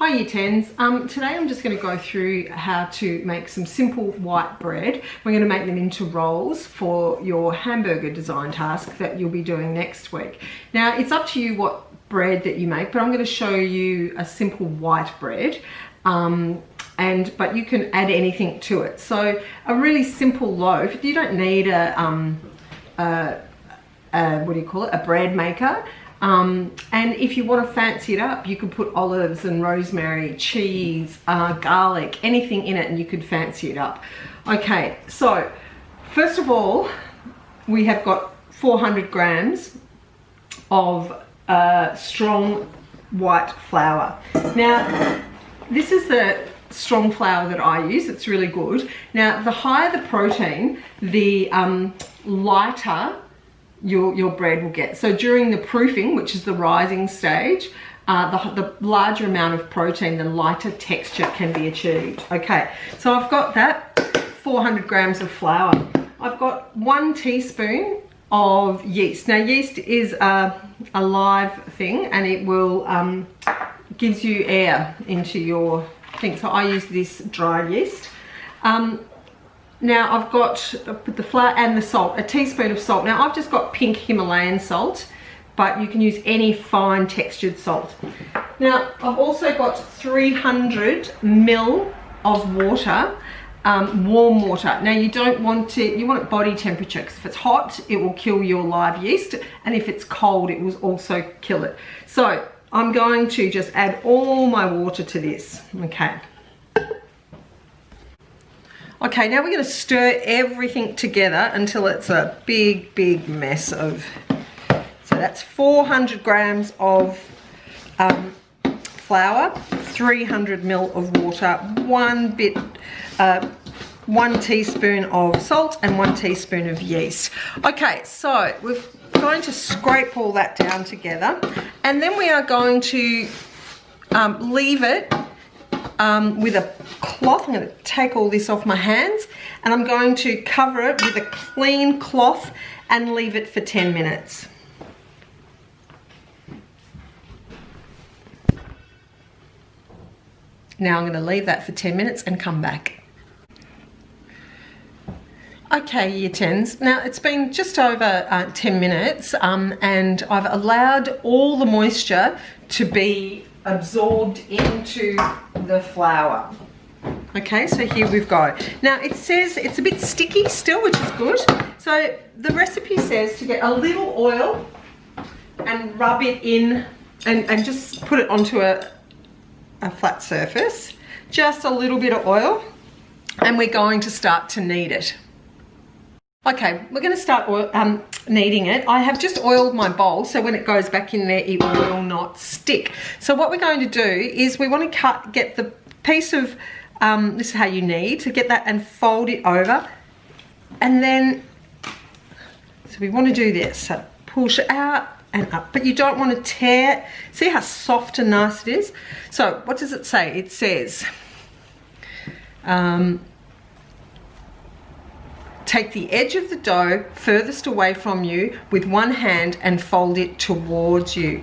Hi Year 10s. Today I'm just going to go through how to make some simple white bread. We're going to make them into rolls for your hamburger design task that you'll be doing next week. Now it's up to you what bread that you make, but I'm going to show you a simple white bread. But you can add anything to it. So a really simple loaf, you don't need a bread maker. And if you want to fancy it up, you could put olives and rosemary, cheese, garlic, anything in it, and you could fancy it up. Okay, so first of all, we have got 400 grams of strong white flour. Now, this is the strong flour that I use. It's really good. Now, the higher the protein, the lighter your bread will get. So during the proofing, which is the rising stage, the larger amount of protein, the lighter texture can be achieved. Okay, so I've got that 400 grams of flour. I've got 1 teaspoon of yeast. Now yeast is a live thing, and it will gives you air into your thing. So I use this dried yeast. Now I've got the flour and the salt, a teaspoon of salt. Now I've just got pink Himalayan salt, but you can use any fine textured salt. Now I've also got 300 ml of water, warm water. Now you don't want it, you want it body temperature, because if it's hot, it will kill your live yeast, and if it's cold, it will also kill it. So I'm going to just add all my water to this, okay. Okay, now we're going to stir everything together until it's a big mess of, so that's 400 grams of flour, 300 ml of water, 1 teaspoon of salt and 1 teaspoon of yeast. Okay, so we're going to scrape all that down together, and then we are going to leave it with a cloth. I'm going to take all this off my hands, and I'm going to cover it with a clean cloth and leave it for 10 minutes. Now I'm going to leave that for 10 minutes and come back. Okay, Year 10s, now it's been just over 10 minutes and I've allowed all the moisture to be absorbed into the flour. Okay, so here we've got. Now it says it's a bit sticky still, which is good. So the recipe says to get a little oil and rub it in and just put it onto a flat surface. Just a little bit of oil, and we're going to start to knead it. Okay, we're going to start kneading it. I have just oiled my bowl, so when it goes back in there, it will not stick. So what we're going to do is we want to get the piece of, this is how you knead, to get that and fold it over. And then, so we want to do this, so push out and up, but you don't want to tear. See how soft and nice it is? So what does it say? It says, take the edge of the dough furthest away from you with one hand and fold it towards you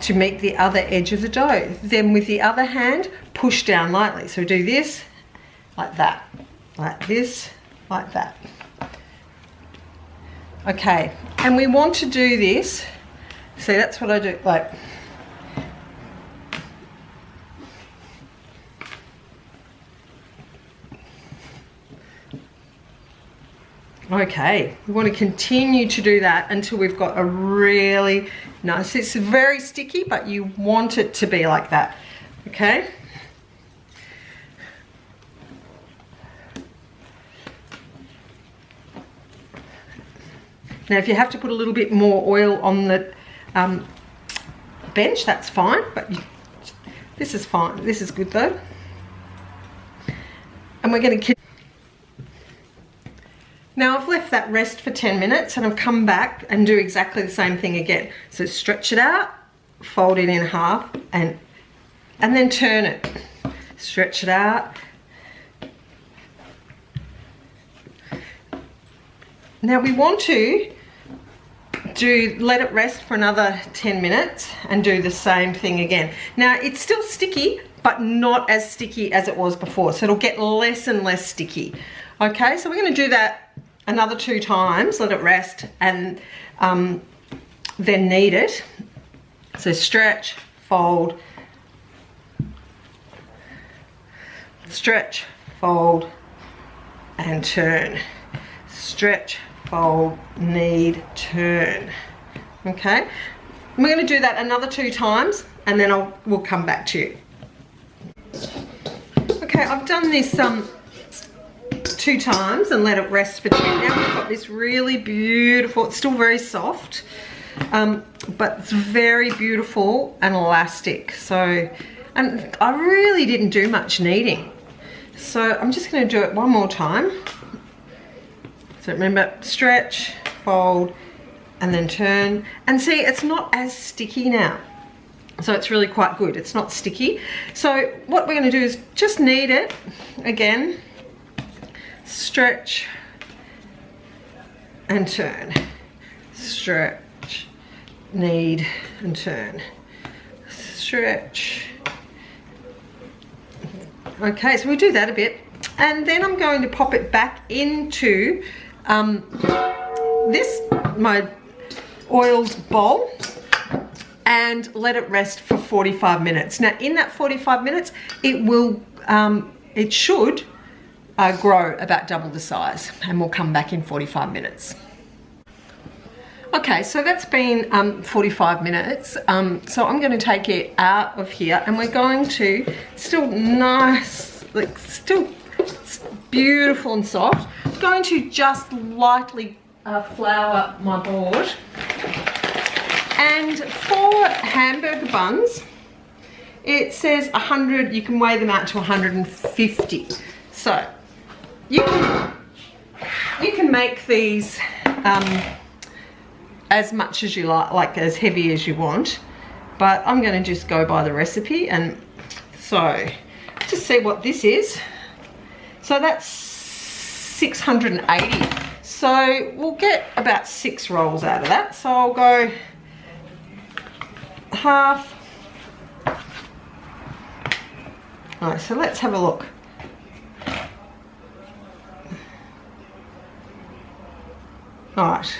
to meet the other edge of the dough. Then with the other hand, push down lightly. So do this, like that, like this, like that. Okay, and we want to do this, see that's what I do, like, okay, we want to continue to do that until we've got a really nice, it's very sticky, but you want it to be like that, okay? Now if you have to put a little bit more oil on the bench, that's fine, but this is fine, this is good though. And we're going to now I've left that rest for 10 minutes and I've come back and do exactly the same thing again. So stretch it out, fold it in half and then turn it. Stretch it out. Now we want to let it rest for another 10 minutes and do the same thing again. Now it's still sticky, but not as sticky as it was before, so it'll get less and less sticky. Okay, so we're going to do that another 2 times, let it rest, and then knead it. So stretch, fold, stretch, fold, and turn. Stretch, fold, knead, turn. Okay, we're going to do that another 2 times, and then we'll come back to you. Okay, I've done this 2 times and let it rest for 10. Now we've got this really beautiful, it's still very soft, but it's very beautiful and elastic. So, and I really didn't do much kneading. So I'm just going to do it one more time. So remember, stretch, fold, and then turn. And see, it's not as sticky now. So it's really quite good. It's not sticky. So what we're going to do is just knead it again. Stretch and turn. Stretch, knead and turn. Stretch. Okay, so we'll do that a bit. And then I'm going to pop it back into my oiled bowl, and let it rest for 45 minutes. Now in that 45 minutes, it should grow about double the size, and we'll come back in 45 minutes. Okay, so that's been 45 minutes. So I'm going to take it out of here, and we're going to, still nice, like still beautiful and soft, I'm going to just lightly flour my board. And for hamburger buns, it says 100, you can weigh them out to 150. So you can make these as much as you like as heavy as you want, but I'm going to just go by the recipe. And so just see what this is. So that's 680. So we'll get about 6 rolls out of that. So I'll go half. All right, so let's have a look. All right.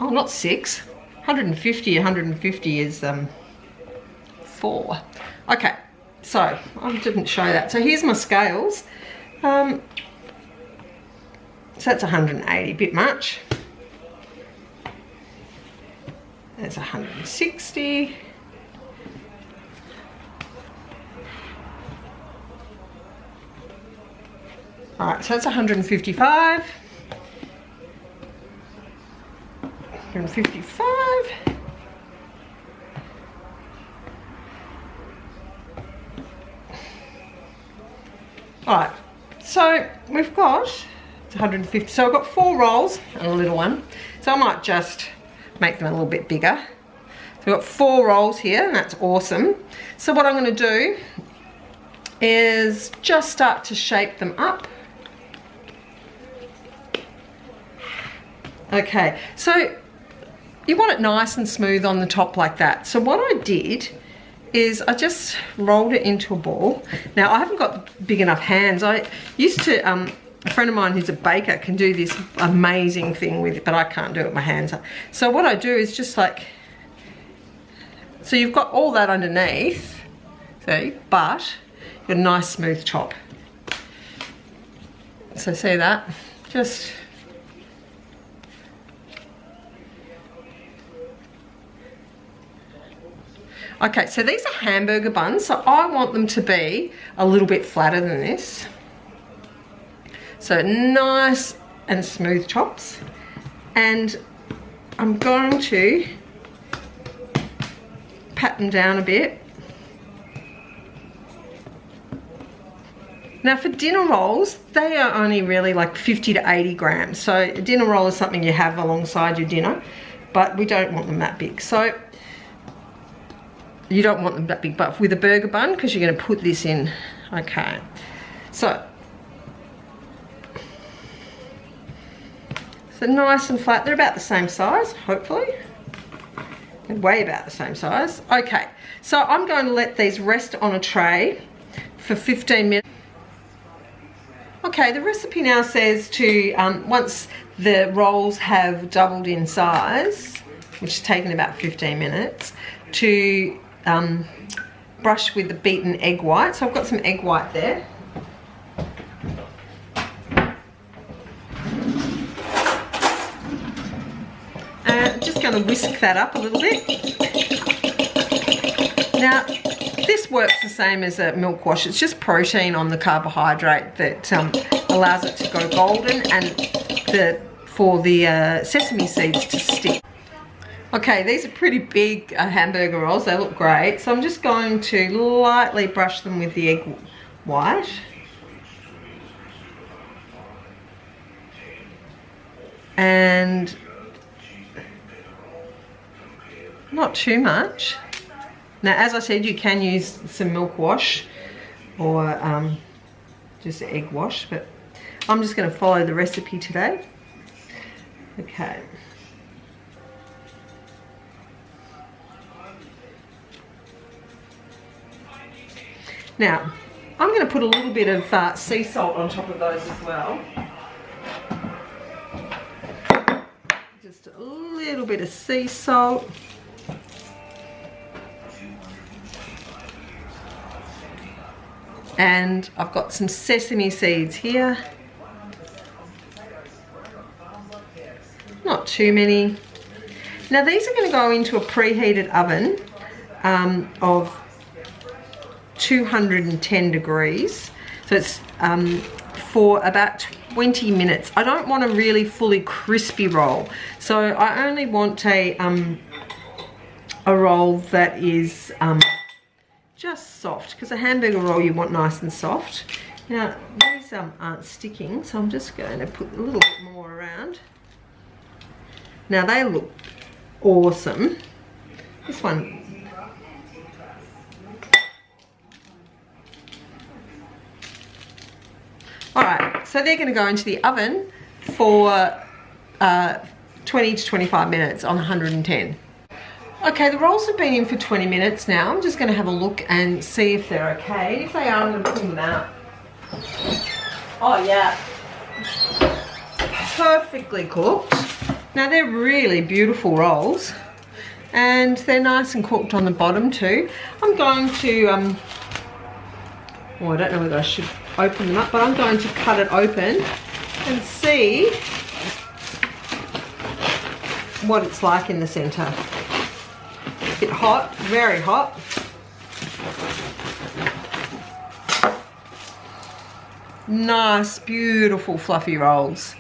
Oh, not 6. 150 is 4. Okay, so I didn't show that. So here's my scales. So that's 180, bit much. That's 160. All right, so that's 155. 155. All right, so we've got, it's 150. So I've got 4 rolls and a little one. So I might just make them a little bit bigger. So we've got 4 rolls here, and that's awesome. So what I'm going to do is just start to shape them up. Okay, so you want it nice and smooth on the top like that. So what I did is I just rolled it into a ball. Now I haven't got big enough hands. I used to, a friend of mine who's a baker can do this amazing thing with it, but I can't do it with my hands. So what I do is just like, so you've got all that underneath, see, but you've got a nice smooth top. So see that? Just, okay, so these are hamburger buns, so I want them to be a little bit flatter than this. So nice and smooth chops. And I'm going to pat them down a bit. Now for dinner rolls, they are only really like 50 to 80 grams. So a dinner roll is something you have alongside your dinner, but we don't want them that big. So you don't want them that big, but with a burger bun, because you're going to put this in. Okay, so nice and flat. They're about the same size, hopefully. They're way about the same size. Okay, so I'm going to let these rest on a tray for 15 minutes. Okay, the recipe now says to, once the rolls have doubled in size, which has taken about 15 minutes, to brush with the beaten egg white. So I've got some egg white there. Just going to whisk that up a little bit. Now, this works the same as a milk wash. It's just protein on the carbohydrate that allows it to go golden and for the sesame seeds to stick. Okay, these are pretty big hamburger rolls. They look great. So I'm just going to lightly brush them with the egg white. And not too much. Now, as I said, you can use some milk wash or just egg wash, but I'm just going to follow the recipe today. Okay. Now, I'm going to put a little bit of sea salt on top of those as well. Just a little bit of sea salt. And I've got some sesame seeds here. Not too many. Now these are going to go into a preheated oven of 210 degrees. So it's for about 20 minutes. I don't want a really fully crispy roll. So I only want a roll that is just soft, because a hamburger roll you want nice and soft. Now these aren't sticking, so I'm just going to put a little bit more around. Now they look awesome. This one, alright, so they're going to go into the oven for 20 to 25 minutes on 110. Okay, the rolls have been in for 20 minutes now. I'm just going to have a look and see if they're okay. If they are, I'm going to pull them out. Oh yeah, perfectly cooked. Now they're really beautiful rolls and they're nice and cooked on the bottom too. I'm going to, well, I don't know whether I should open them up, but I'm going to cut it open and see what it's like in the center. A bit hot, very hot. Nice, beautiful, fluffy rolls.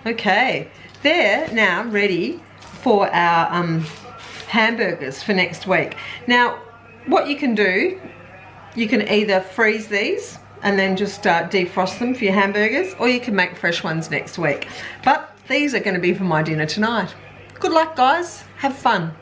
Okay, they're now ready for our hamburgers for next week. Now, what you can do, you can either freeze these and then just defrost them for your hamburgers, or you can make fresh ones next week. But these are going to be for my dinner tonight. Good luck, guys. Have fun.